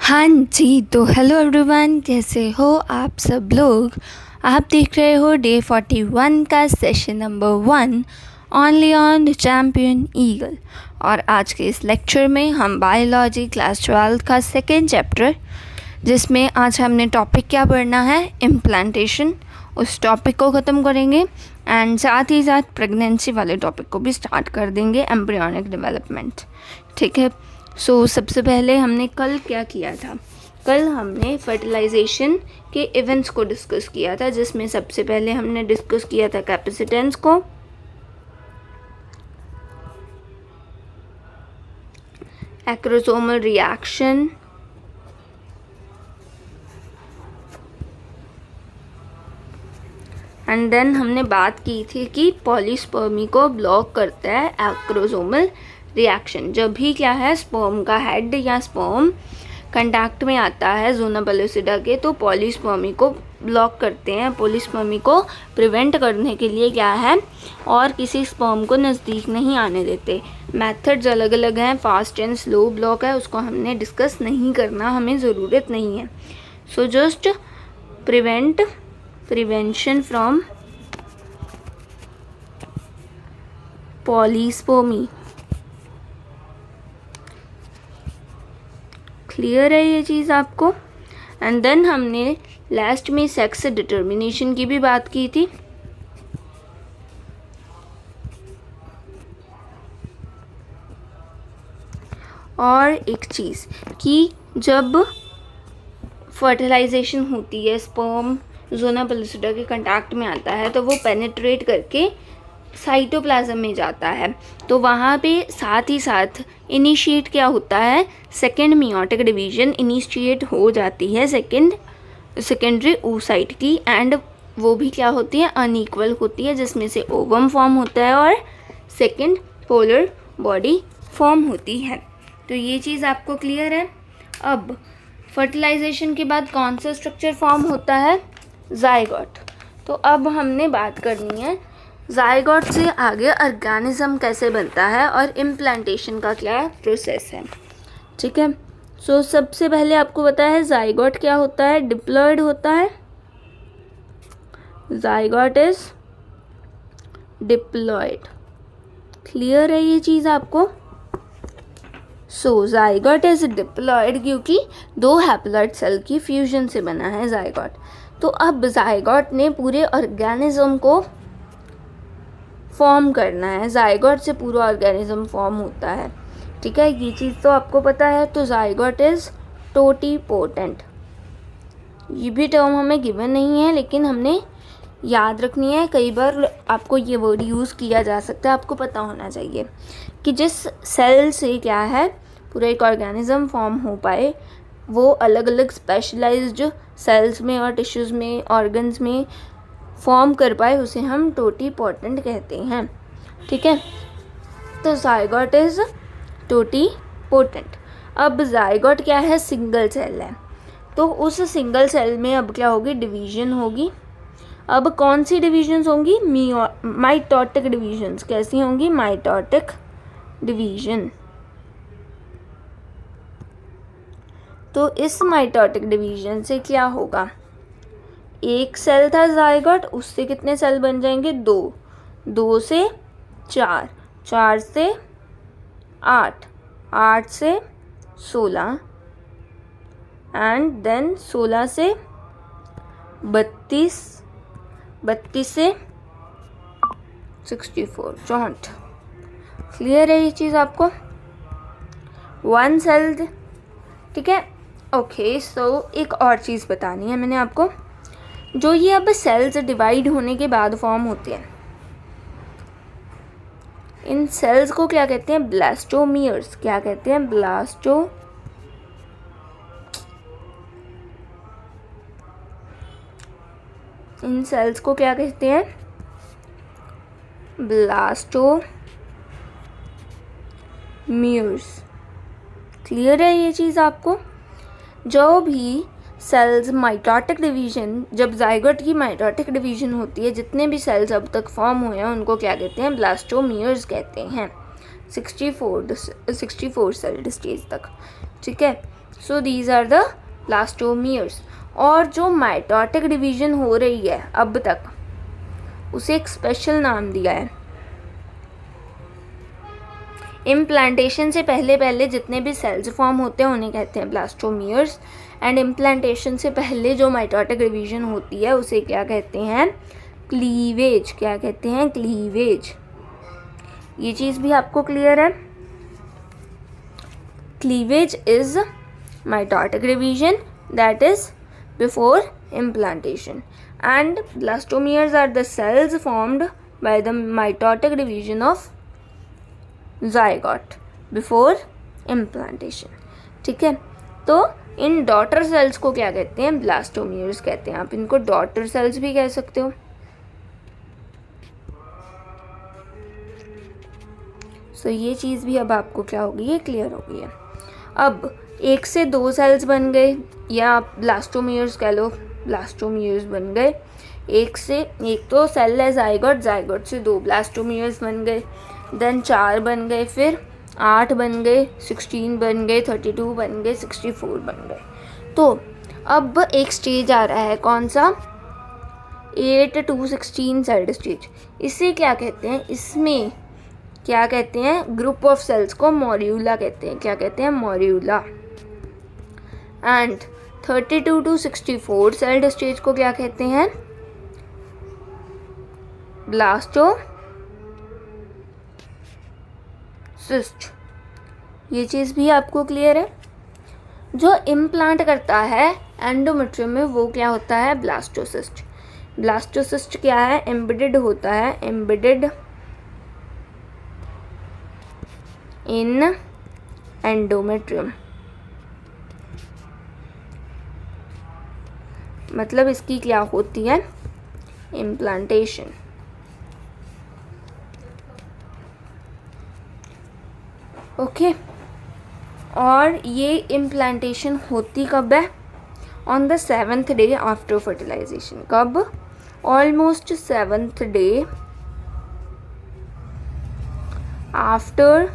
हाँ जी, तो hello everyone, कैसे हो आप सब लोग। आप देख रहे हो डे 41 का session number 1 only on the champion eagle. और आज के इस लेक्चर में हम बायोलॉजी क्लास 12 का सेकेंड चैप्टर, जिसमें आज हमने टॉपिक क्या पढ़ना है, इम्प्लांटेशन, उस टॉपिक को ख़त्म करेंगे एंड साथ ही साथ प्रेगनेंसी वाले टॉपिक को भी स्टार्ट कर देंगे, एम्ब्रियोनिक डेवलपमेंट। ठीक है। सो सबसे पहले हमने कल क्या किया था, कल हमने फर्टिलाइजेशन के इवेंट्स को डिस्कस किया था, जिसमें सबसे पहले हमने डिस्कस किया था कैपेसिटेंस को, एक्रोसोमल रिएक्शन, एंड देन हमने बात की थी कि पॉलीस्पर्मी को ब्लॉक करता है एक्रोसोमल रिएक्शन। जब भी क्या है, स्पर्म का हेड या स्पर्म कंटैक्ट में आता है ज़ोना पेलुसिडा के, तो पॉलीस्पर्मी को ब्लॉक करते हैं। पॉलीस्पर्मी को प्रिवेंट करने के लिए क्या है, और किसी स्पर्म को नज़दीक नहीं आने देते। मेथड्स अलग अलग हैं, फास्ट एंड स्लो ब्लॉक है, उसको हमने डिस्कस नहीं करना, हमें ज़रूरत नहीं है। So just prevention from polyspermy. Clear है ये चीज़ आपको। एंड देन हमने लास्ट में सेक्स डिटर्मिनेशन की भी बात की थी। और एक चीज़ कि जब फर्टिलाइजेशन होती है, स्पर्म ज़ोना पेलुसिडा के कांटेक्ट में आता है, तो वो पेनिट्रेट करके साइटोप्लाज्म में जाता है, तो वहाँ पे साथ ही साथ इनिशिएट क्या होता है, सेकेंड मियोटिक डिवीजन इनिशिएट हो जाती है सेकेंडरी oocyte की, एंड वो भी क्या होती है, अनइक्वल होती है, जिसमें से ओवम फॉर्म होता है और सेकेंड पोलर बॉडी फॉर्म होती है। तो ये चीज़ आपको क्लियर है। अब फर्टिलाइजेशन के बाद कौन सा स्ट्रक्चर फॉर्म होता है, जाइगोट। तो अब हमने बात करनी है जाइगोट से आगे ऑर्गेनिज्म कैसे बनता है और इम्प्लांटेशन का क्या प्रोसेस है। ठीक है। सो सबसे पहले आपको पता है जाइगोट क्या होता है, डिप्लॉयड होता है। Zygote is diploid. क्लियर है ये चीज़ आपको। सो जाइगोट इज डिप्लॉयड क्योंकि दो हैप्लॉइड सेल की फ्यूजन से बना है जाइगोट। तो अब जाइगोट ने पूरे ऑर्गेनिज्म को फॉर्म करना है, जाइगोट से पूरा ऑर्गेनिज्म फॉर्म होता है। ठीक है, ये चीज़ तो आपको पता है। तो जाइगोट इज टोटीपोटेंट। ये भी टर्म हमें गिवन नहीं है, लेकिन हमने याद रखनी है, कई बार आपको ये वर्ड यूज़ किया जा सकता है, आपको पता होना चाहिए कि जिस सेल से क्या है पूरा एक ऑर्गेनिज्म फॉर्म हो पाए, वो अलग अलग स्पेशलाइज्ड सेल्स में और टिश्यूज़ में, ऑर्गन्स में फॉर्म कर पाए, उसे हम टोटीपोटेंट कहते हैं। ठीक है। तो जाइगोट इज टोटीपोटेंट। अब जाइगोट क्या है, सिंगल सेल है, तो उस सिंगल सेल में अब क्या होगी, डिवीजन होगी। अब कौन सी डिवीजन्स होंगी, माइटोटिक डिवीजन्स। कैसी होंगी, माइटोटिक डिवीजन। तो इस माइटोटिक डिवीजन से क्या होगा, एक सेल था जाइगोट, उससे कितने सेल बन जाएंगे, दो, दो से चार, चार से आठ, आठ से 16, एंड देन 16 से 32, 32 से 64, 64। क्लियर है ये चीज़ आपको। One cell. ठीक है। ओके। सो एक और चीज़ बतानी है मैंने आपको, जो ये अब सेल्स डिवाइड होने के बाद फॉर्म होते हैं, इन सेल्स को क्या कहते हैं, ब्लास्टोमियर्स। क्या कहते हैं, इन सेल्स को क्या कहते हैं, ब्लास्टोमियर्स। क्लियर है ये चीज़ आपको। जो भी सेल्स माइटोटिक डिवीजन, जब जाइगोट की माइटोटिक डिवीजन होती है, जितने भी सेल्स अब तक फॉर्म हुए हैं उनको क्या कहते हैं, ब्लास्टोमियर्स कहते हैं। 64 सेल स्टेज तक। ठीक है। So these are the blastomeres. और जो माइटोटिक डिवीजन हो रही है अब तक, उसे एक स्पेशल नाम दिया है। इम्प्लांटेशन से पहले पहले जितने भी सेल्स फॉर्म होते हैं उन्हें कहते हैं ब्लास्टोमियर्स, एंड इम्प्लांटेशन से पहले जो माइटोटिक डिवीजन होती है उसे क्या कहते हैं? क्लीवेज। क्या कहते हैं? क्लीवेज। ये चीज़ भी आपको क्लियर है? Cleavage is mitotic division that is before implantation, and blastomeres are the cells formed by the mitotic division of zygote before implantation। ठीक है, तो इन डॉटर सेल्स को क्या कहते हैं? ब्लास्टोमियर्स कहते हैं। आप इनको डॉटर सेल्स भी कह सकते हो। सो ये चीज़ भी अब आपको क्या हो गई है? क्लियर हो गई है। अब 1 से 2 सेल्स बन गए, या आप ब्लास्टोमियर्स कह लो, ब्लास्टोमियर्स बन गए। एक तो सेल है जाइगोट, जाइगोट से 2 ब्लास्टोमियर्स बन गए, देन 4 बन गए, फिर 8 बन गए, 16 बन गए, 32 बन गए, 64 बन गए। तो अब एक स्टेज आ रहा है, कौन सा? 8 to 16 सेल्ड स्टेज। इसे क्या कहते हैं? इसमें क्या कहते हैं? ग्रुप ऑफ सेल्स को मॉड्यूला कहते हैं। क्या कहते हैं? मॉड्यूला। एंड 32 to 64 सेल्ड स्टेज को क्या कहते हैं? ब्लास्टोसिस्ट। ये चीज़ भी आपको क्लियर है? जो इम्प्लांट करता है एंडोमेट्रियम में वो क्या होता है? ब्लास्टोसिस्ट। ब्लास्टोसिस्ट क्या है? एम्बेडेड होता है, एम्बेडेड इन एंडोमेट्रियम। मतलब इसकी क्या होती है? इम्प्लांटेशन। ओके, और ये इम्प्लांटेशन होती कब है? On the 7th day after fertilization. कब? Almost 7th day after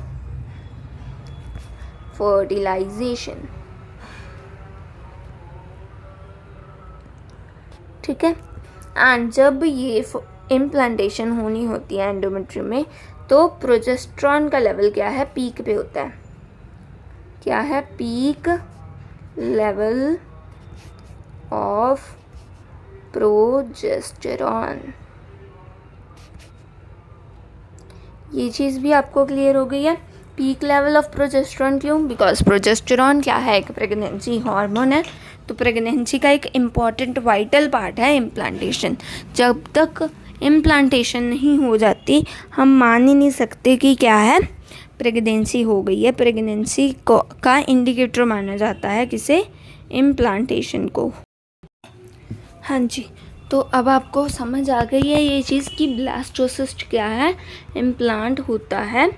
fertilization. ठीक है, एंड जब ये इम्प्लांटेशन होनी होती है एंडोमेट्रियम में, तो प्रोजेस्टेरॉन का लेवल क्या है? पीक पे होता है। क्या है? Peak level of progesterone. ये चीज़ भी आपको क्लियर हो गई है? पीक लेवल ऑफ प्रोजेस्टेरॉन क्यों? बिकॉज प्रोजेस्टेरॉन क्या है? एक प्रेगनेंसी हार्मोन है। तो प्रेगनेंसी का एक इम्पॉर्टेंट वाइटल पार्ट है इम्प्लांटेशन। जब तक इम्प्लांटेशन नहीं हो जाती हम मान ही नहीं सकते कि क्या है? प्रेगनेंसी हो गई है। प्रेगनेंसी को का इंडिकेटर माना जाता है किसे? इम्प्लांटेशन को। हाँ जी, तो अब आपको समझ आ गई है ये चीज़ कि ब्लास्टोसिस्ट क्या है? इम्प्लांट होता है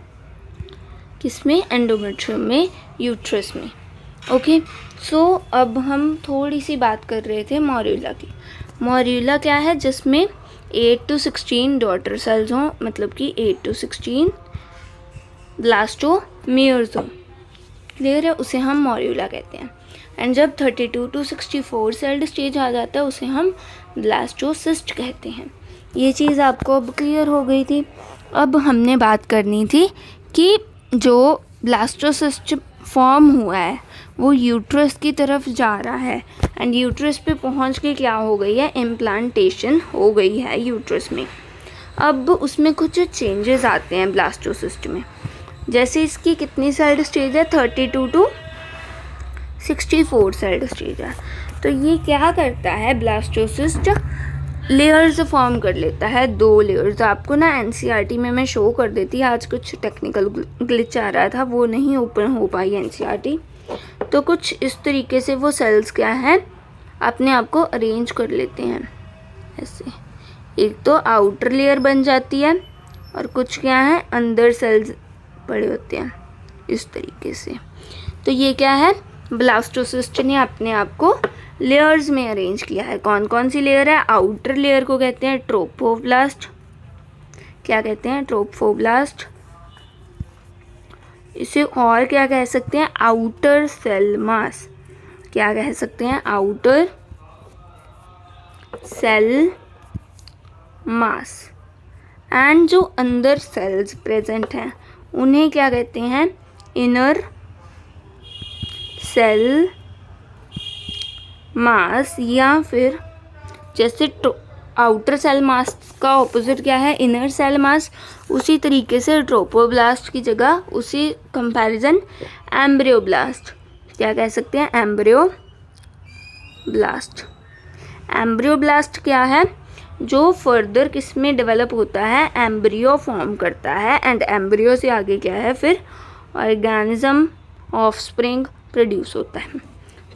किसमें? एंडोमेट्रियम में, यूट्रस में। ओके, सो अब हम थोड़ी सी बात कर रहे थे मॉड्यूला की। मॉड्यूला क्या है? जिसमें 8 to 16 डॉटर सेल्स हों, मतलब कि 8 to 16 ब्लास्टोमियर्स हों। क्लियर है? उसे हम मॉड्यूला कहते हैं। एंड जब 32 to 64 सेल्ड स्टेज आ जाता है उसे हम ब्लास्टोसिस्ट कहते हैं। ये चीज़ आपको अब क्लियर हो गई थी। अब हमने बात करनी थी कि जो ब्लास्टोसिस्ट फॉर्म हुआ है वो यूट्रस की तरफ जा रहा है, एंड यूट्रस पे पहुंच के क्या हो गई है? इम्प्लांटेशन हो गई है यूट्रस में। अब उसमें कुछ चेंजेस आते हैं ब्लास्टोसिस्ट में। जैसे इसकी कितनी सेल्ड स्टेज है? 32 to 64 सेल्ड स्टेज है। तो ये क्या करता है? ब्लास्टोसिस्ट लेयर्स फॉर्म कर लेता है, 2 लेयर्स। आपको ना एनसीईआरटी में मैं शो कर देती, आज कुछ टेक्निकल ग्लिच आ रहा था, वो नहीं ओपन हो पाई एनसीईआरटी। तो कुछ इस तरीके से वो सेल्स क्या हैं? अपने आप को अरेंज कर लेते हैं ऐसे। एक तो आउटर लेयर बन जाती है और कुछ क्या है? अंदर सेल्स पड़े होते हैं इस तरीके से। तो ये क्या है? ब्लास्टोसिस्ट ने अपने आप को लेयर्स में अरेंज किया है। कौन कौन सी लेयर है? आउटर लेयर को कहते हैं ट्रोपोब्लास्ट। क्या कहते हैं? ट्रोपोब्लास्ट। इसे और क्या कह सकते हैं? Outer cell mass. क्या कह सकते हैं, आउटर सेल मास। एंड जो अंदर सेल्स प्रेजेंट हैं उन्हें क्या कहते हैं, इनर सेल मास, या फिर जैसे आउटर सेल मास का ऑपोजिट क्या है, इनर सेल मास, उसी तरीके से ट्रोपोब्लास्ट की जगह उसी कंपैरिजन एम्ब्रियोब्लास्ट, क्या कह सकते हैं, एम्ब्रियोब्लास्ट। एम्ब्रियोब्लास्ट क्या है, जो फर्दर किस में डेवलप होता है, एम्ब्रियो फॉर्म करता है, एंड एम्ब्रियो से आगे क्या है, फिर ऑर्गेनिज्म ऑफस्प्रिंग प्रोड्यूस होता है।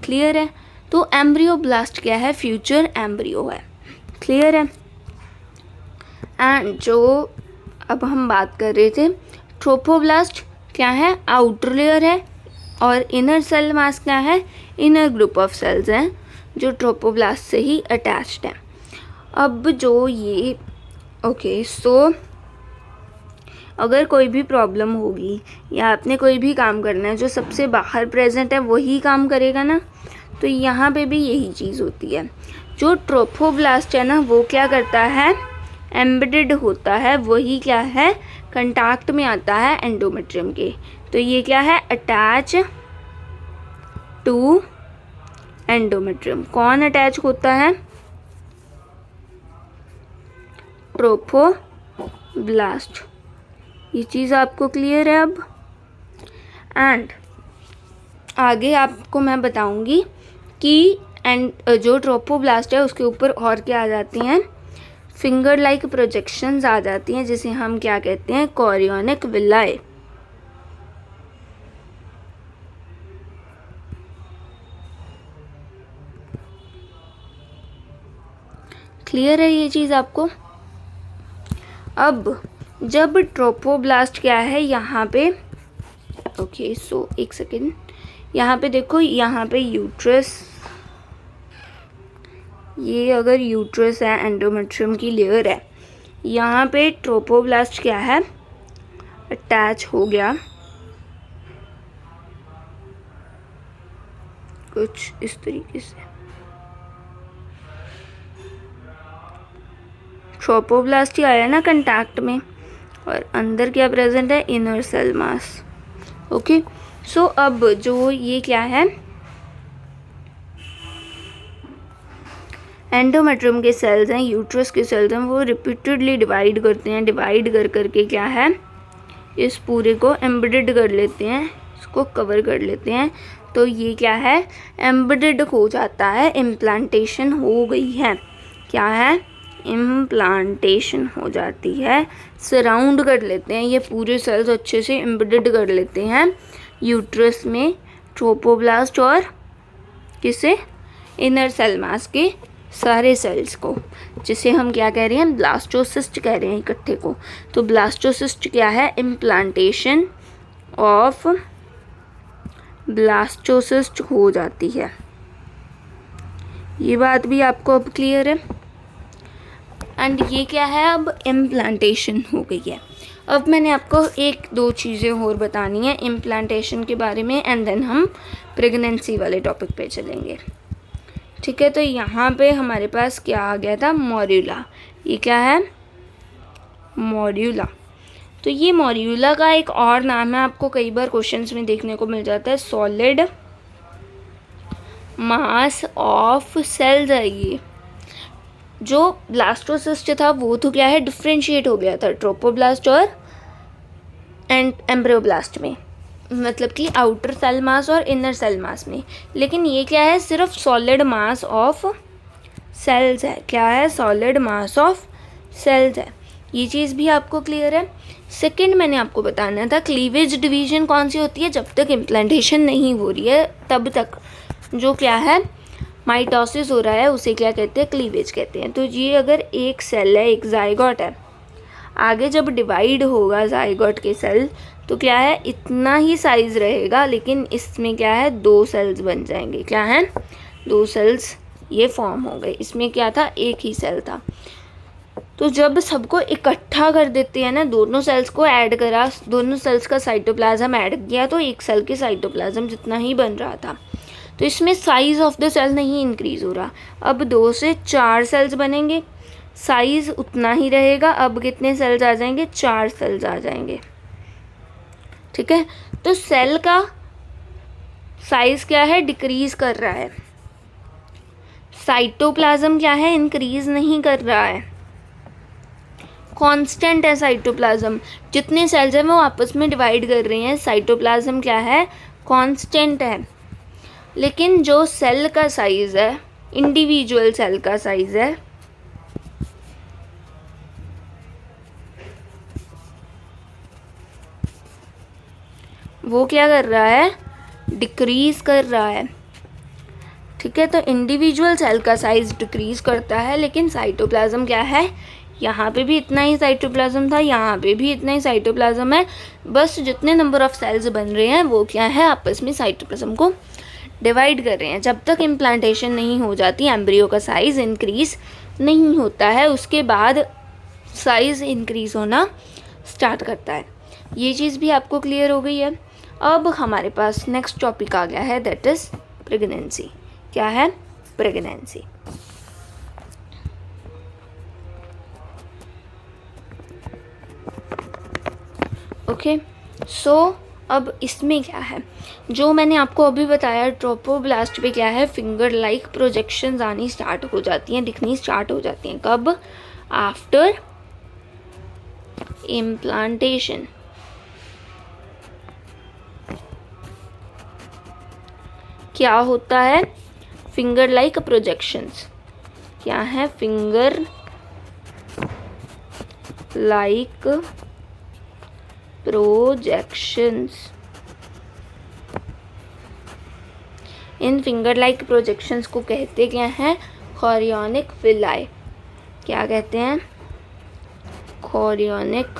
क्लियर है। तो एम्ब्रियोब्लास्ट क्या है, फ्यूचर एम्ब्रियो है। क्लियर है। एंड जो अब हम बात कर रहे थे, ट्रोपोब्लास्ट क्या है, आउटर लेयर है, और इनर सेल मास क्या है, इनर ग्रुप ऑफ सेल्स हैं जो ट्रोपोब्लास्ट से ही अटैच्ड हैं। अब जो ये सो अगर कोई भी प्रॉब्लम होगी या आपने कोई भी काम करना है, जो सबसे बाहर प्रेजेंट है वही काम करेगा ना, तो यहाँ पे भी यही चीज़ होती है। जो ट्रोपोब्लास्ट है ना, वो क्या करता है, एम्बेडेड होता है, वही क्या है, कंटैक्ट में आता है एंडोमेट्रियम के। तो ये क्या है, अटैच टू एंडोमेट्रियम। कौन अटैच होता है, ट्रोपोब्लास्ट। ये चीज़ आपको क्लियर है अब। एंड आगे आपको मैं बताऊंगी कि जो ट्रोपोब्लास्ट है उसके ऊपर और क्या आ जाती हैं, फिंगर लाइक प्रोजेक्शंस आ जाती हैं, जिसे हम क्या कहते हैं, कोरियोनिक विलाई। क्लियर है ये चीज़ आपको। अब जब ट्रोपोब्लास्ट क्या है, यहाँ पे एक सेकेंड, यहाँ पे देखो, यहाँ पे यूट्रस, ये अगर यूट्रस है, एंडोमेट्रियम की लेयर है, यहाँ पे ट्रोपोब्लास्ट क्या है, अटैच हो गया कुछ इस तरीके से। ट्रोपोब्लास्ट ही आया ना कंटैक्ट में, और अंदर क्या प्रेजेंट है, इनर सेल मास। ओके, सो अब जो ये क्या है, एंडोमेट्रियम के सेल्स हैं, यूट्रस के सेल्स हैं, वो रिपीटेडली डिवाइड करते हैं, डिवाइड कर करके क्या है, इस पूरे को एम्बेडेड कर लेते हैं, इसको कवर कर लेते हैं। तो ये क्या है, एम्बेडेड हो जाता है, इम्प्लांटेशन हो गई है, क्या है, इम्प्लांटेशन हो जाती है, सराउंड कर लेते हैं, ये पूरे सेल्स अच्छे से एम्बेडेड कर लेते हैं यूट्रस में, ट्रोपोब्लास्ट और किसे, इनर सेल मास के सारे सेल्स को, जिसे हम क्या कह रहे हैं, ब्लास्टोसिस्ट कह रहे हैं इकट्ठे को। तो ब्लास्टोसिस्ट क्या है, इम्प्लांटेशन ऑफ ब्लास्टोसिस्ट हो जाती है। ये बात भी आपको अब क्लियर है। एंड ये क्या है, अब इम्प्लांटेशन हो गई है। अब मैंने आपको एक दो चीज़ें और बतानी है इम्प्लांटेशन के बारे में, एंड देन हम प्रेगनेंसी वाले टॉपिक पे चलेंगे। ठीक है, तो यहाँ पे हमारे पास क्या आ गया था, मॉड्यूला। ये क्या है, मॉड्यूला। तो ये मॉड्यूला का एक और नाम है, आपको कई बार क्वेश्चंस में देखने को मिल जाता है, सॉलिड मास ऑफ सेल्स है। ये जो ब्लास्टोसिस्ट था वो तो क्या है, डिफ्रेंशिएट हो गया था ट्रोपोब्लास्ट और एम्ब्रियोब्लास्ट में, मतलब कि आउटर सेल मास और इनर सेल मास में। लेकिन ये क्या है, सिर्फ सॉलिड मास ऑफ सेल्स है। क्या है, सॉलिड मास ऑफ सेल्स है। ये चीज़ भी आपको क्लियर है। सेकंड मैंने आपको बताना था, क्लीवेज डिवीजन कौन सी होती है, जब तक इम्प्लांटेशन नहीं हो रही है तब तक जो क्या है, माइटोसिस हो रहा है, उसे क्या कहते हैं, क्लीवेज कहते हैं। तो ये अगर एक सेल है, एक जाइगोट है, आगे जब डिवाइड होगा जाइगोट के सेल, तो क्या है, इतना ही साइज रहेगा, लेकिन इसमें क्या है, दो सेल्स बन जाएंगे। क्या है, दो सेल्स ये फॉर्म हो गए। इसमें क्या था, एक ही सेल था। तो जब सबको इकट्ठा कर देते हैं ना, दोनों सेल्स को ऐड करा, दोनों सेल्स का साइटोप्लाज्म ऐड किया, तो एक सेल के साइटोप्लाज्म जितना ही बन रहा था। तो इसमें साइज़ ऑफ द सेल नहीं इंक्रीज़ हो रहा। अब 2 से 4 सेल्स बनेंगे, साइज़ उतना ही रहेगा। अब कितने सेल्स आ जाएंगे? 4 सेल्स आ जाएंगे। ठीक है, तो सेल का साइज़ क्या है? डिक्रीज़ कर रहा है। साइटोप्लाज्म क्या है? इंक्रीज़ नहीं कर रहा है, कांस्टेंट है साइटोप्लाज्म। जितने सेल्स हैं वो आपस में डिवाइड कर रही हैं, साइटोप्लाज्म क्या है? कांस्टेंट है। लेकिन जो सेल का साइज़ है, इंडिविजुअल सेल का साइज़ है, वो क्या कर रहा है? डिक्रीज़ कर रहा है। ठीक है, तो इंडिविजुअल सेल का साइज़ डिक्रीज़ करता है, लेकिन साइटोप्लाज्म क्या है? यहाँ पे भी इतना ही साइटोप्लाज्म था, यहाँ पे भी इतना ही साइटोप्लाज्म है। बस जितने नंबर ऑफ सेल्स बन रहे हैं वो क्या है? आपस में साइटोप्लाज्म को डिवाइड कर रहे हैं। जब तक इम्प्लांटेशन नहीं हो जाती, एम्ब्रियो का साइज़ इंक्रीज़ नहीं होता है, उसके बाद साइज़ इंक्रीज़ होना स्टार्ट करता है। ये चीज़ भी आपको क्लियर हो गई है। अब हमारे पास नेक्स्ट टॉपिक आ गया है, दैट इज़ प्रेगनेंसी। क्या है? प्रेगनेंसी। ओके, सो अब इसमें क्या है? जो मैंने आपको अभी बताया, ट्रोपोब्लास्ट पे क्या है? फिंगर लाइक प्रोजेक्शंस आनी स्टार्ट हो जाती हैं, दिखनी स्टार्ट हो जाती हैं। कब? After implantation. क्या होता है? Finger like projections. क्या है? Finger like projections. इन फिंगर लाइक प्रोजेक्शंस को कहते क्या हैं? Chorionic villi. क्या कहते हैं? Chorionic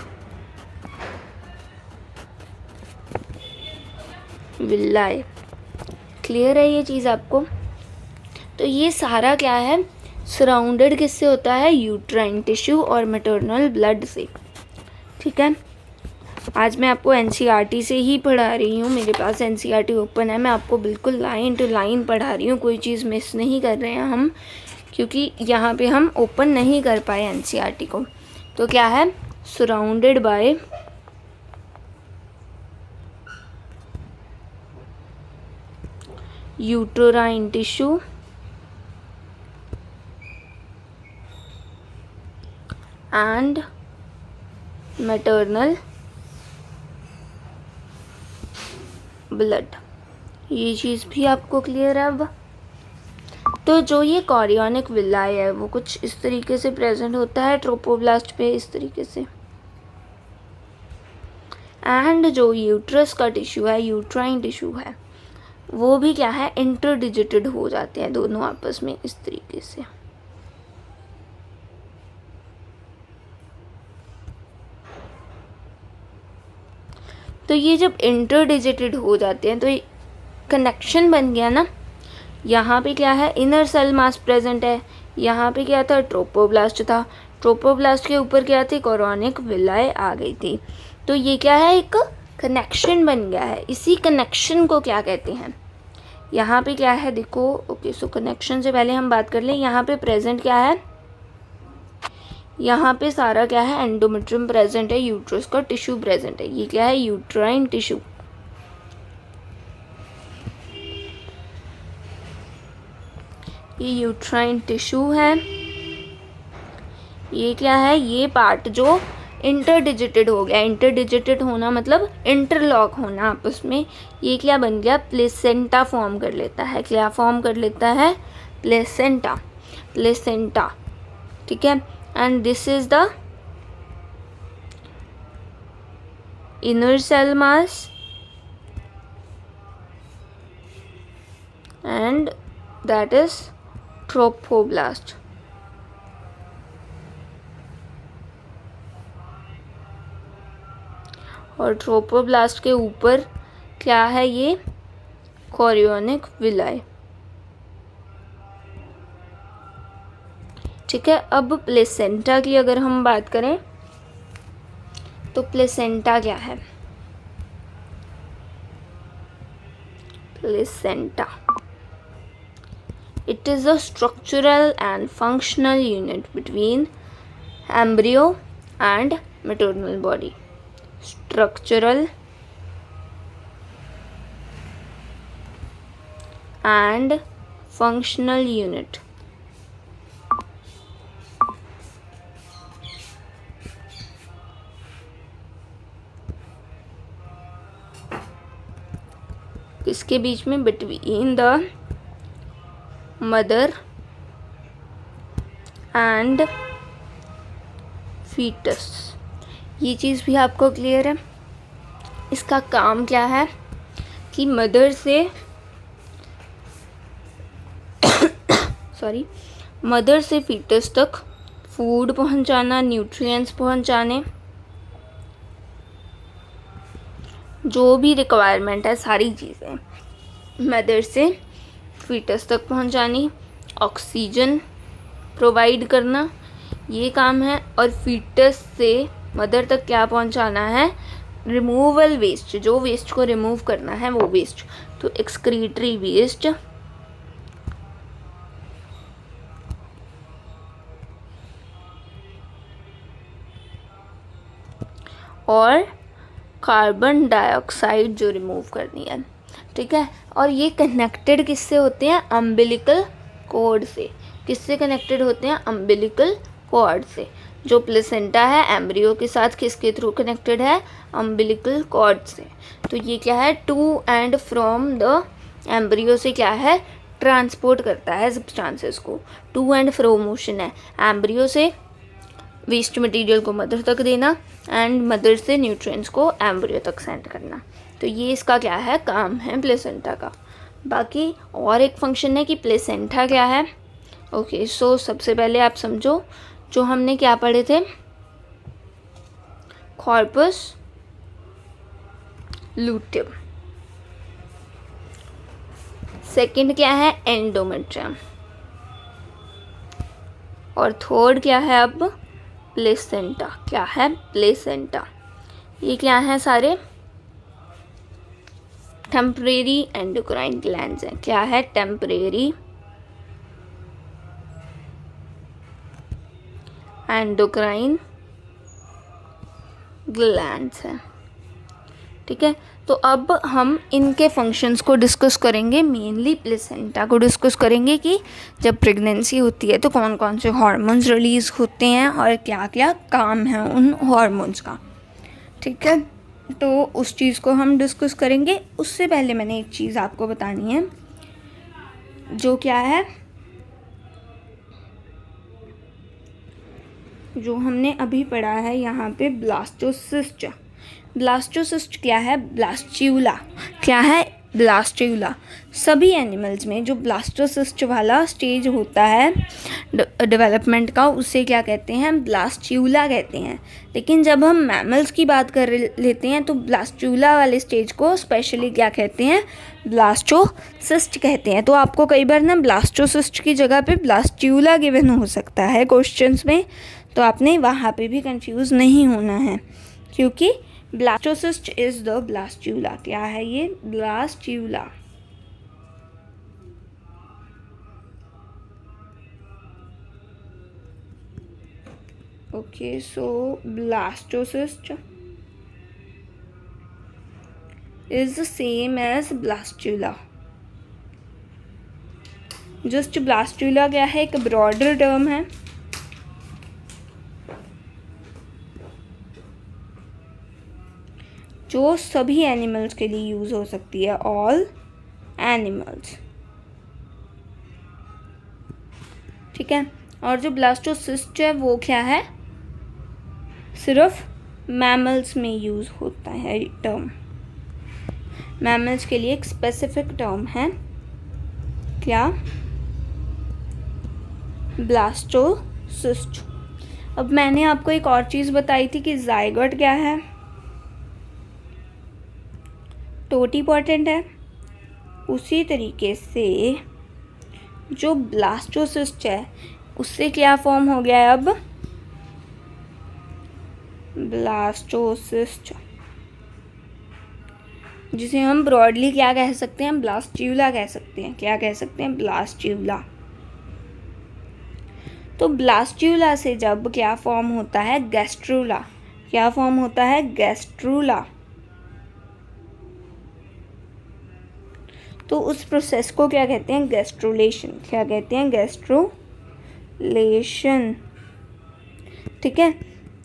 villi. क्लियर है ये चीज़ आपको? तो ये सारा क्या है? सराउंडेड किससे होता है? यूट्राइन टिश्यू और मैटरनल ब्लड से। ठीक है, आज मैं आपको एनसीईआरटी से ही पढ़ा रही हूँ, मेरे पास एनसीईआरटी ओपन है, मैं आपको बिल्कुल लाइन टू लाइन पढ़ा रही हूँ, कोई चीज़ मिस नहीं कर रहे हैं हम, क्योंकि यहाँ पे हम ओपन नहीं कर पाए एनसीईआरटी को। तो क्या है? Surrounded by uterine tissue and maternal blood. ये चीज़ भी आपको क्लियर है अब? तो जो ये कोरियोनिक विलाई है वो कुछ इस तरीके से प्रेजेंट होता है ट्रोपोब्लास्ट पे, इस तरीके से। एंड जो यूट्रस का टिश्यू है, यूट्राइन टिश्यू है, वो भी क्या है? इंटरडिजिटेड हो जाते हैं दोनों आपस में, इस तरीके से। तो ये जब इंटरडिजिटेड हो जाते हैं तो ये कनेक्शन बन गया ना। यहाँ पे क्या है? इनर सेल मास प्रेजेंट है, यहाँ पे क्या था? ट्रोपोब्लास्ट था, ट्रोपोब्लास्ट के ऊपर क्या थी? कोरियोनिक विलाई आ गई थी। तो ये क्या है? एक कनेक्शन बन गया है। इसी कनेक्शन को क्या कहते हैं? यहाँ पे क्या है? देखो, ओके, सो कनेक्शन से पहले हम बात कर लें, यहाँ पे प्रेजेंट क्या है? यहाँ पे सारा क्या है? एंडोमेट्रियम प्रेजेंट है, यूट्रस का टिश्यू प्रेजेंट है। ये क्या है? Uterine tissue. ये यूट्राइन टिश्यू है। ये क्या है? ये पार्ट जो इंटरडिजिटेड हो गया, इंटरडिजिटेड होना मतलब इंटरलॉक होना आपस में, ये क्या बन गया? प्लेसेंटा फॉर्म कर लेता है। क्या फॉर्म कर लेता है? प्लेसेंटा। प्लेसेंटा। ठीक है, and this is the inner cell mass and that is trophoblast. और ट्रोपोब्लास्ट के ऊपर क्या है? ये कोरियोनिक विलाई। ठीक है, अब प्लेसेंटा की अगर हम बात करें तो प्लेसेंटा क्या है? Placenta It is a structural and functional unit between embryo and maternal body. Structural and functional unit. किसके बीच में? Between the mother and foetus. ये चीज़ भी आपको क्लियर है. इसका काम क्या है कि मदर से मदर से फीटस तक फूड पहुंचाना, न्यूट्रिएंट्स पहुंचाने, जो भी रिक्वायरमेंट है सारी चीज़ें मदर से फीटस तक पहुंचानी, ऑक्सीजन प्रोवाइड करना, ये काम है. और फीटस से मदर तक क्या पहुंचाना है? रिमूवल वेस्ट, जो वेस्ट को रिमूव करना है वो वेस्ट. तो एक्सक्रीटरी वेस्ट और कार्बन डाइऑक्साइड जो रिमूव करनी है. ठीक है. और ये कनेक्टेड किससे होते हैं? अम्बिलिकल कॉर्ड से. किससे कनेक्टेड होते हैं? अम्बिलिकल कॉर्ड से. जो प्लेसेंटा है एम्ब्रियो के साथ किसके थ्रू कनेक्टेड है? अम्बिलिकल कॉर्ड से. तो ये क्या है? To and from the embryo से क्या है? ट्रांसपोर्ट करता है सब्सटेंसेस को. टू एंड फ्रो मोशन है. एम्ब्रियो से वेस्ट मटेरियल को मदर तक देना एंड मदर से न्यूट्रिएंट्स को एम्ब्रियो तक सेंड करना. तो ये इसका क्या है? काम है प्लेसेंटा का. बाकी और एक फंक्शन है कि प्लेसेंटा क्या है. ओके, सो सबसे पहले आप समझो जो हमने क्या पढ़े थे, कॉर्पस लूटियम. सेकंड क्या है? एंडोमेट्रियम. और थर्ड क्या है अब? प्लेसेंटा. क्या है? प्लेसेंटा. ये क्या है? सारे टेम्परेरी एंडोक्राइन ग्लैंड्स हैं. क्या है? टेम्परेरी एंडोक्राइन ग्लैंड्स हैं. ठीक है. तो अब हम इनके फंक्शंस को डिस्कस करेंगे. मेनली प्लेसेंटा को डिस्कस करेंगे कि जब प्रेगनेंसी होती है तो कौन कौन से हार्मोन्स रिलीज़ होते हैं और क्या क्या काम है उन हार्मोन्स का. ठीक है. तो उस चीज़ को हम डिस्कस करेंगे. उससे पहले मैंने एक चीज़ आपको बतानी है, जो क्या है, जो हमने अभी पढ़ा है यहाँ पे ब्लास्टोसिस्ट. ब्लास्टोसिस्ट क्या है? ब्लास्ट्यूला. क्या है? ब्लास्ट्यूला. सभी एनिमल्स में जो ब्लास्टोसिस्ट वाला स्टेज होता है डेवलपमेंट का, उसे क्या कहते हैं? ब्लास्ट्यूला कहते हैं. लेकिन जब हम मैमल्स की बात कर लेते हैं तो ब्लास्ट्यूला वाले स्टेज को स्पेशली क्या कहते हैं? ब्लास्टोसिस्ट कहते हैं. तो आपको कई बार ना ब्लास्टोसिस्ट की जगह पे ब्लास्ट्यूला गिवन हो सकता है क्वेश्चंस में. तो आपने वहाँ पे भी कंफ्यूज नहीं होना है, क्योंकि ब्लास्टोसिस्ट इज द ब्लास्ट्यूला. क्या है ये? Blastula. Okay, so blastocyst is the same as blastula. Just blastula क्या है? एक ब्रॉडर टर्म है. जो सभी एनिमल्स के लिए यूज़ हो सकती है. All animals. ठीक है. और जो ब्लास्टोसिस्ट है वो क्या है? सिर्फ मैमल्स में यूज़ होता है टर्म. मैमल्स के लिए एक स्पेसिफिक टर्म है. क्या? ब्लास्टोसिस्ट. अब मैंने आपको एक और चीज़ बताई थी कि जाइगोट क्या है? टोटीपोटेंट है. उसी तरीके से जो ब्लास्टोसिस्ट है उससे क्या फॉर्म हो गया है अब? ब्लास्टोसिस्ट, जिसे हम ब्रॉडली क्या कह सकते हैं? ब्लास्ट्यूला कह सकते हैं. क्या कह सकते हैं? ब्लास्ट्यूला. तो ब्लास्टूला से जब क्या फॉर्म होता है, गैस्ट्रूला, क्या फॉर्म होता है, गैस्ट्रूला। तो उस प्रोसेस को क्या कहते हैं, गैस्ट्रुलेशन। क्या कहते हैं, गैस्ट्रुलेशन। ठीक है।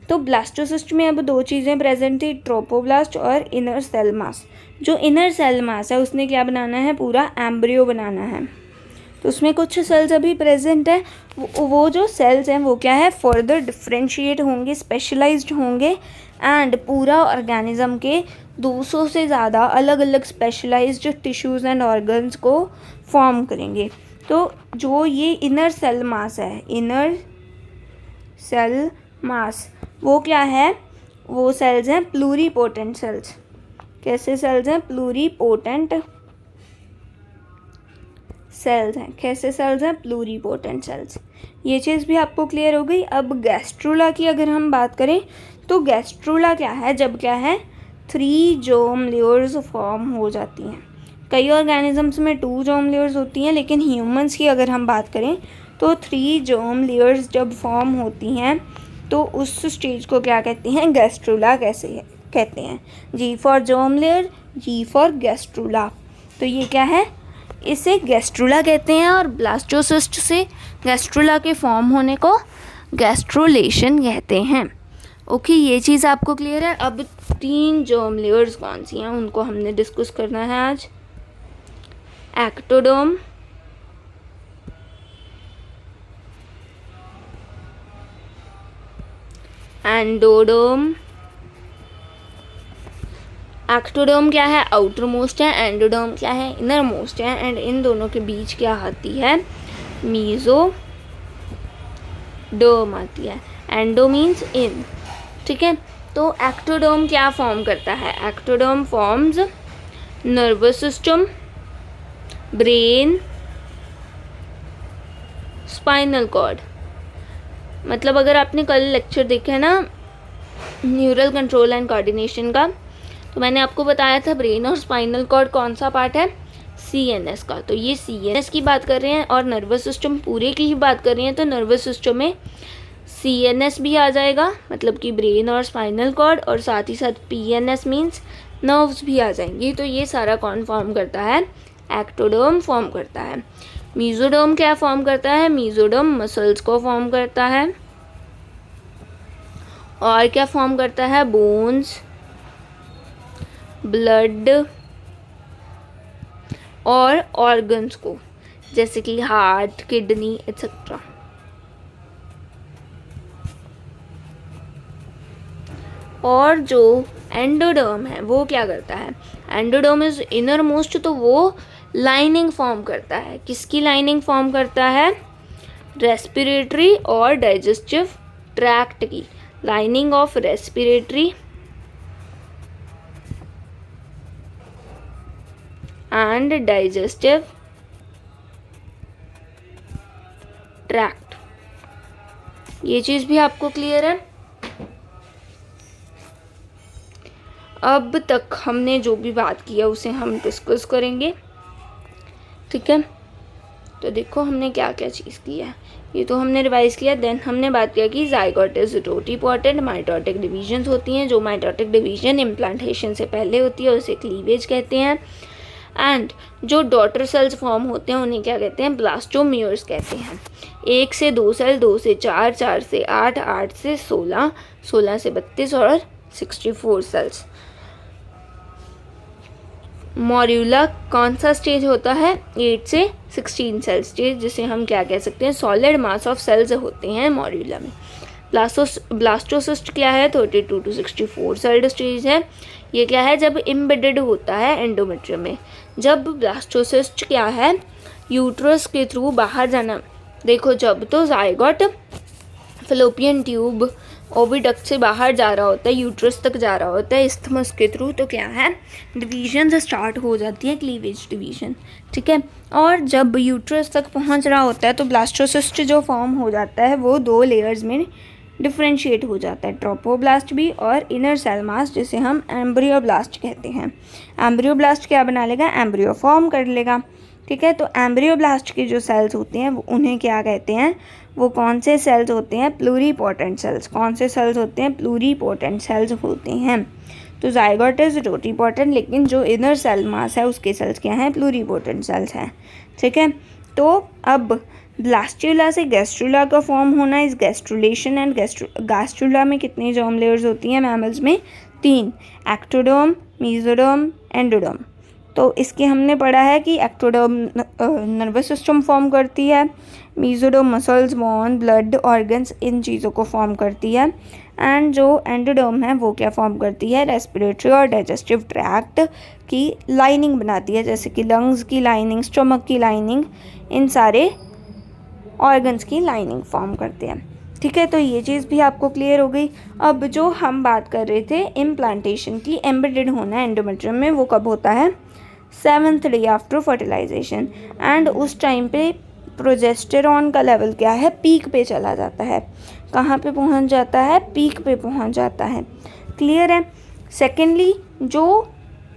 तो ब्लास्टोसिस्ट में अब दो चीज़ें प्रेजेंट थी, ट्रोपोब्लास्ट और इनर सेल मास। जो इनर सेल मास है उसने क्या बनाना है, पूरा एम्ब्रियो बनाना है। तो उसमें कुछ सेल्स अभी प्रेजेंट है, वो जो सेल्स हैं वो क्या है, फर्दर डिफ्रेंशिएट होंगे, स्पेशलाइज्ड होंगे एंड पूरा ऑर्गेनिज्म के 200 से ज़्यादा अलग अलग स्पेशलाइज्ड टिश्यूज़ एंड ऑर्गन्स को फॉर्म करेंगे। तो जो ये इनर सेल मास है, इनर सेल मास, वो क्या है, वो सेल्स हैं प्लूरीपोटेंट सेल्स। कैसे सेल्स हैं, प्लूरीपोटेंट सेल्स हैं। कैसे सेल्स हैं, प्लूरीपोटेंट सेल्स। ये चीज़ भी आपको क्लियर हो गई। अब गैस्ट्रूला की अगर हम बात करें तो गैस्ट्रूला क्या है, जब क्या है 3 जर्म लेयर्स फॉर्म हो जाती हैं। कई ऑर्गेनिजम्स में 2 जर्म लेयर्स होती हैं, लेकिन ह्यूमंस की अगर हम बात करें तो 3 जर्म लेयर्स जब फॉर्म होती हैं तो उस स्टेज को क्या कहते हैं, गैस्ट्रूला कैसे कहते हैं। G for germ layer, G for gastrula. तो ये क्या है, इसे गैस्ट्रूला कहते हैं। और ब्लास्टोसिस्ट से गैस्ट्रूला के फॉर्म होने को गैस्ट्रुलेशन कहते हैं। ओके, ये चीज़ आपको क्लियर है। अब 3 जर्म लेयर्स कौन सी हैं उनको हमने डिस्कस करना है आज। Ectoderm, endoderm. एक्टोडर्म क्या है, आउटर मोस्ट है, एंडोडर्म क्या है, इनर मोस्ट है, एंड इन दोनों के बीच क्या आती है, मीजोडर्म आती है। Endo means in. ठीक है। तो एक्टोडर्म क्या फॉर्म करता है, ectoderm forms nervous system, brain, spinal cord. मतलब अगर आपने कल लेक्चर देखा है ना न्यूरल कंट्रोल एंड कोऑर्डिनेशन का, तो मैंने आपको बताया था ब्रेन और स्पाइनल कॉर्ड कौन सा पार्ट है, CNS का। तो ये CNS की बात कर रहे हैं और नर्वस सिस्टम पूरे की ही बात कर रहे हैं। तो नर्वस सिस्टम में CNS भी आ जाएगा, मतलब कि ब्रेन और स्पाइनल कॉर्ड, और साथ ही साथ PNS मीन्स नर्व्स भी आ जाएंगी। तो ये सारा कौन फॉर्म करता है, एक्टोडर्म फॉर्म करता है। मीजोडर्म क्या फॉर्म करता है, मीजोडर्म मसल्स को फॉर्म करता है। और क्या फॉर्म करता है, बोन्स, ब्लड और ऑर्गन्स को, जैसे कि हार्ट, किडनी एक्सेट्रा। और जो एंडोडर्म है वो क्या करता है, एंडोडर्म इज इनर मोस्ट। तो वो लाइनिंग फॉर्म करता है, किसकी लाइनिंग फॉर्म करता है, रेस्पिरेटरी और डाइजेस्टिव ट्रैक्ट की, lining of respiratory and digestive tract. ये चीज़ भी आपको क्लियर है। अब तक हमने जो भी बात किया उसे हम डिस्कस करेंगे। ठीक है। तो देखो हमने क्या क्या चीज़ की है, ये तो हमने रिवाइज किया। देन हमने बात किया कि zygote is totipotent, mitotic divisions होती हैं। जो माइटोटिक डिवीजन इम्प्लांटेशन से पहले होती है उसे क्लीवेज कहते हैं। एंड जो डॉटर सेल्स फॉर्म होते हैं उन्हें क्या कहते हैं, ब्लास्टोमियर्स कहते हैं। 1 से 2 सेल, 2 से 4, 4 से 8, 8 से 16, 16 से 32 और 64 सेल्स। मॉड्यूला कौन सा स्टेज होता है, 8 से 16 सेल स्टेज, जिसे हम क्या कह सकते हैं, सॉलिड मास ऑफ सेल्स होते हैं मॉड्यूला में। ब्लास्टोसिस्ट क्या है, 32 to 64 सेल्ड स्टेज है। ये क्या है, जब एम्बेडेड होता है एंडोमेट्रियम में। जब ब्लास्टोसिस्ट क्या है, यूट्रस के थ्रू बाहर जाना। देखो जब तो जाइगोट फैलोपियन ट्यूब ओविडक्ट से बाहर जा रहा होता है, यूट्रस तक जा रहा होता है इस्थमस के थ्रू, तो क्या है, डिवीजन स्टार्ट हो जाती है, क्लीवेज डिवीजन। ठीक है। और जब यूट्रस तक पहुंच रहा होता है तो ब्लास्टोसिस्ट जो फॉर्म हो जाता है वो 2 लेयर्स में डिफ्रेंशिएट हो जाता है, ट्रोपोब्लास्ट भी और इनर सेल मास, जिसे हम एम्ब्रियोब्लास्ट कहते हैं। एम्ब्रियोब्लास्ट क्या बना लेगा, एम्ब्रियो फॉर्म कर लेगा। ठीक है। तो एम्ब्रियोब्लास्ट के जो सेल्स होते हैं वो उन्हें क्या कहते हैं, वो कौन से सेल्स होते हैं, प्लूरीपोटेंट सेल्स। कौन से सेल्स होते हैं, प्लूरीपोटेंट सेल्स होते हैं। तो जाइगोट इज टोटीपोटेंट, लेकिन जो इनर सेल मास है उसके सेल्स क्या हैं, प्लूरीपोटेंट सेल्स हैं। ठीक है। तो अब ब्लास्टुला से गैस्ट्रुला का फॉर्म होना इज गैस्ट्रुलेशन। एंड गैस्ट्रुला में कितनी जर्म लेयर्स होती हैं मैमल्स में, 3, एक्टोडर्म, मेसोडर्म, एंडोडर्म। तो इसके हमने पढ़ा है कि एक्टोडर्म नर्वस सिस्टम फॉर्म करती है, mesoderm muscles, bone, blood, organs, इन चीज़ों को फॉर्म करती है। एंड जो एंडोडर्म है वो क्या फॉर्म करती है, रेस्पिरेटरी और डाइजेस्टिव ट्रैक्ट की लाइनिंग बनाती है, जैसे कि लंग्स की लाइनिंग, स्टमक की लाइनिंग, इन सारे ऑर्गन्स की लाइनिंग फॉर्म करते हैं। ठीक है। तो ये चीज़ भी आपको क्लियर हो गई। अब जो हम बात कर रहे थे इम्प्लांटेशन की, एम्बेडेड होना एंडोमेट्रियम में, वो कब होता है, 7th day after fertilisation. And उस टाइम पे प्रोजेस्टेरॉन का लेवल क्या है, पीक पे चला जाता है। कहाँ पे पहुँच जाता है, पीक पे पहुँच जाता है। क्लियर है। सेकेंडली जो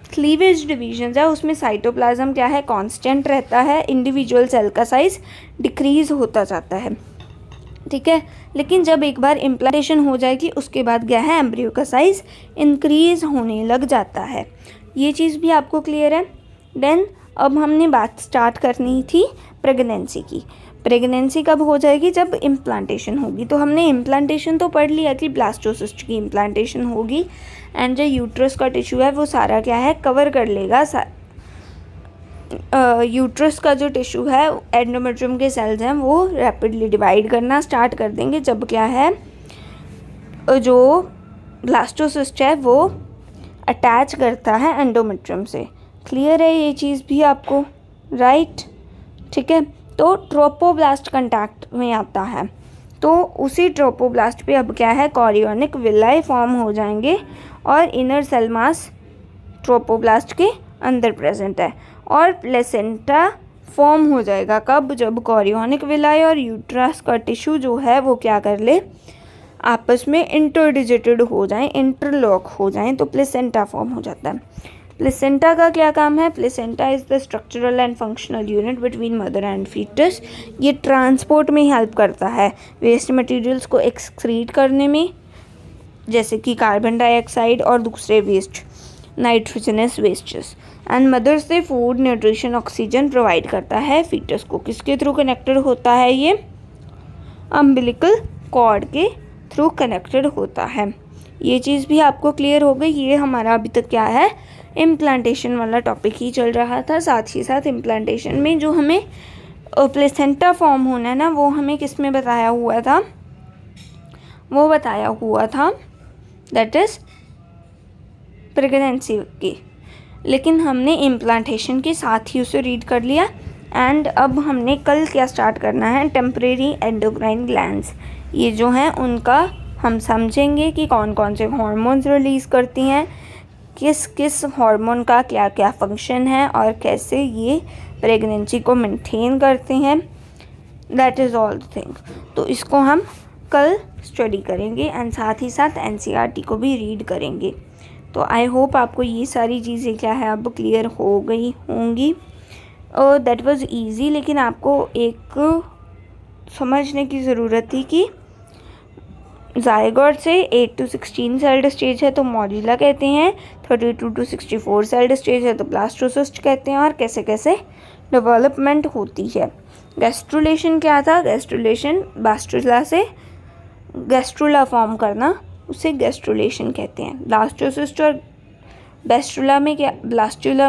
क्लीवेज डिवीजन है उसमें साइटोप्लाज्म क्या है, कांस्टेंट रहता है, इंडिविजुअल सेल का साइज डिक्रीज होता जाता है। ठीक है। लेकिन जब एक बार इम्प्लांटेशन हो जाएगी उसके बाद क्या है, एम्ब्रियो का साइज इंक्रीज होने लग जाता है। ये चीज़ भी आपको क्लियर है। देन अब हमने बात स्टार्ट करनी थी प्रेगनेंसी की। प्रेगनेंसी कब हो जाएगी, जब इम्प्लांटेशन होगी। तो हमने इम्प्लांटेशन तो पढ़ लिया कि ब्लास्टोसिस्ट की इम्प्लांटेशन होगी एंड जो यूट्रस का टिश्यू है वो सारा क्या है, कवर कर लेगा। यूट्रस का जो टिश्यू है, एंडोमेट्रियम के सेल्स हैं वो रैपिडली डिवाइड करना स्टार्ट कर देंगे जब क्या है, जो ब्लास्टोसिस्ट है वो अटैच करता है एंडोमेट्रियम से। क्लियर है ये चीज़ भी आपको, राइट। ठीक है। तो ट्रोपोब्लास्ट कंटैक्ट में आता है। तो उसी ट्रोपोब्लास्ट पे अब क्या है, कॉरियोनिक विलाई फॉर्म हो जाएंगे और इनर सेल मास ट्रोपोब्लास्ट के अंदर प्रेजेंट है और प्लेसेंटा फॉर्म हो जाएगा। कब, जब कॉरियोनिक विलाई और यूट्रस का टिश्यू जो है वो क्या कर ले, आपस में इंटरडिजिटेड हो जाएं, इंटरलॉक हो जाएं, तो प्लेसेंटा फॉर्म हो जाता है। प्लेसेंटा का क्या काम है, placenta is the structural and functional unit between mother and foetus. ये ट्रांसपोर्ट में हेल्प करता है, वेस्ट मटेरियल्स को एक्सक्रीट करने में, जैसे कि कार्बन डाइऑक्साइड और दूसरे waste, nitrogenous wastes. And mother से फूड, न्यूट्रिशन, ऑक्सीजन प्रोवाइड करता है फीटस को। किसके थ्रू कनेक्टेड होता है ये, अम्बिलिकल कॉर्ड के थ्रू कनेक्टेड होता है। ये चीज़ भी आपको क्लियर हो गई। ये हमारा अभी तक क्या है, इम्प्लांटेशन वाला टॉपिक ही चल रहा था। साथ ही साथ इम्प्लांटेशन में जो हमें प्लेसेंटा फॉर्म होना है ना, वो हमें किस में बताया हुआ था, वो बताया हुआ था दैट इज़ प्रेगनेंसी की। लेकिन हमने इम्प्लांटेशन के साथ ही उसे रीड कर लिया। एंड अब हमने कल क्या स्टार्ट करना है, टेम्परेरी एंडोक्राइन ग्लैंड्स। ये जो हैं उनका हम समझेंगे कि कौन कौन से हार्मोन्स रिलीज़ करती हैं, किस किस हार्मोन का क्या क्या फंक्शन है और कैसे ये प्रेगनेंसी को मेंटेन करते हैं। That is all the thing. तो इसको हम कल स्टडी करेंगे एंड साथ ही साथ एनसीईआरटी को भी रीड करेंगे। तो आई होप आपको ये सारी चीज़ें क्या है अब क्लियर हो गई होंगी। दैट वाज इजी, लेकिन आपको एक समझने की ज़रूरत थी कि जायगोट से 8 to 16 सेल्ड स्टेज है तो मॉड्यूला कहते हैं, 32 to 64 सेल्ड स्टेज है तो ब्लास्टोसिस्ट कहते हैं, और कैसे कैसे डेवलपमेंट होती है। गैस्ट्रुलेशन क्या था, गैस्ट्रुलेशन ब्लास्टुला से गैस्ट्रुला फॉर्म करना, उसे गैस्ट्रुलेशन कहते हैं। ब्लास्टोसिस्ट और ब्लास्टुला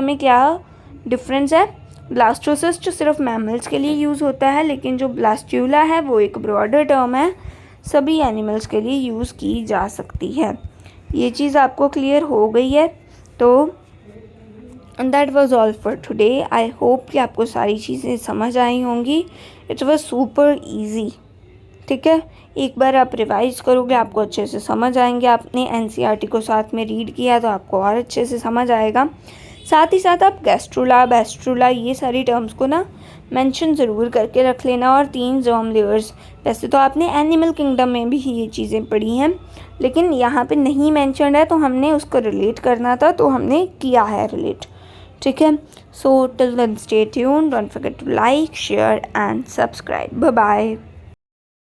में क्या डिफरेंस है, ब्लास्टोसिस्ट सिर्फ मैमल्स के लिए यूज़ होता है, लेकिन जो ब्लास्टुला है वो एक ब्रॉडर टर्म है, सभी एनिमल्स के लिए यूज़ की जा सकती है। ये चीज़ आपको क्लियर हो गई है। तो that was all for today. I hope कि आपको सारी चीज़ें समझ आई होंगी। It was super easy. ठीक है, एक बार आप रिवाइज करोगे आपको अच्छे से समझ आएंगे। आपने एनसीईआरटी को साथ में रीड किया तो आपको और अच्छे से समझ आएगा। साथ ही साथ आप गैस्ट्रुला, बैस्ट्रुला ये सारी टर्म्स को ना मेंशन ज़रूर करके रख लेना। और 3 जर्म लेयर्स, वैसे तो आपने एनिमल किंगडम में भी ये चीज़ें पढ़ी हैं, लेकिन यहाँ पे नहीं मेंशन है तो हमने उसको रिलेट करना था, तो हमने किया है रिलेट। ठीक है। So till then stay tuned, don't forget to like, share and subscribe. Bye bye.